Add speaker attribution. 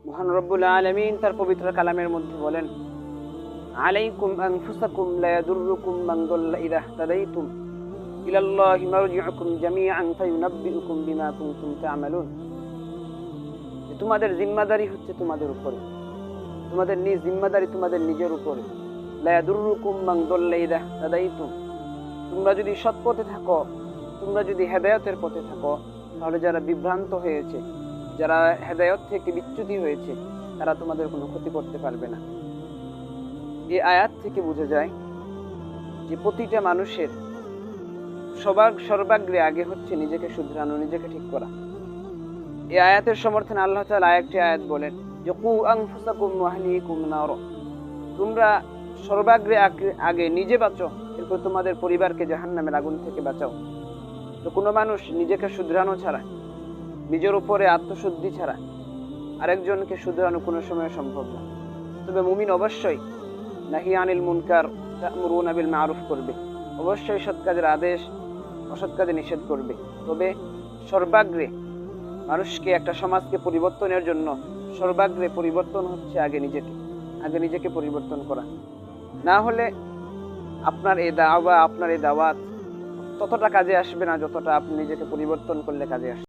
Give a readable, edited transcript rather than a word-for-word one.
Speaker 1: মহান রব্বুল আলামিন তার পবিত্র কালামের মধ্যে বলেন, আলাইকুম আনফুসাকুম লা ইয়াদুররুকুম মান দাল্লা ইযা ইহতাদাইতুম ইলাল্লাহি মারজিউকুম জামিআন ফায়ুনাব্বিউকুম বিমা কুনতুম তা'মালুন। তোমাদের জিম্মাদারি হচ্ছে তোমাদের উপরে, তোমাদের নিজ জিম্মাদারি তোমাদের নিজের উপরে। লা ইয়াদুররুকুম মান দাল্লা ইযা ইহতাদাইতুম, তোমরা যদি সৎ পথে থাকো, তোমরা যদি হেদায়েতের পথে থাকো, তাহলে যারা বিভ্রান্ত হয়েছে, যারা হেদায়েত থেকে বিচ্যুতি হয়েছে, তারা তোমাদের কোনো ক্ষতি করতে পারবে না। এই আয়াত থেকে বোঝা যায় যে প্রতিটা মানুষের সর্বাগ্রে আগে হচ্ছে নিজেকে শুধরানো, নিজেকে ঠিক করা। এই আয়াতের সমর্থনে আল্লাহ তাআলা আরেকটি আয়াত বলেন যে কু আনফুসাকুম ওয়া আহলিকুম নার, তোমরা সর্বাগ্রে আগে নিজে বাঁচো, এরপর তোমাদের পরিবারকে জাহান্নামের আগুন থেকে বাঁচাও। তো কোনো মানুষ নিজেকে শুধরানো ছাড়া, নিজের উপরে আত্মশুদ্ধি ছাড়া আরেকজনকে শুধরানো কোনো সময় সম্ভব না। তবে মুমিন অবশ্যই নাহি আনিল মুনকার তা'মুরুনা বিল মারুফ করবে, অবশ্যই সৎ কাজের আদেশ, অসৎ কাজে নিষেধ করবে। তবে সর্বাগ্রে মানুষকে, একটা সমাজকে পরিবর্তনের জন্য সর্বাগ্রে পরিবর্তন হচ্ছে আগে নিজেকে পরিবর্তন করা। না হলে আপনার এই দাওয়া, আপনার এই দাওয়াত ততটা কাজে আসবে না যতটা আপনি নিজেকে পরিবর্তন করলে কাজে আসবে।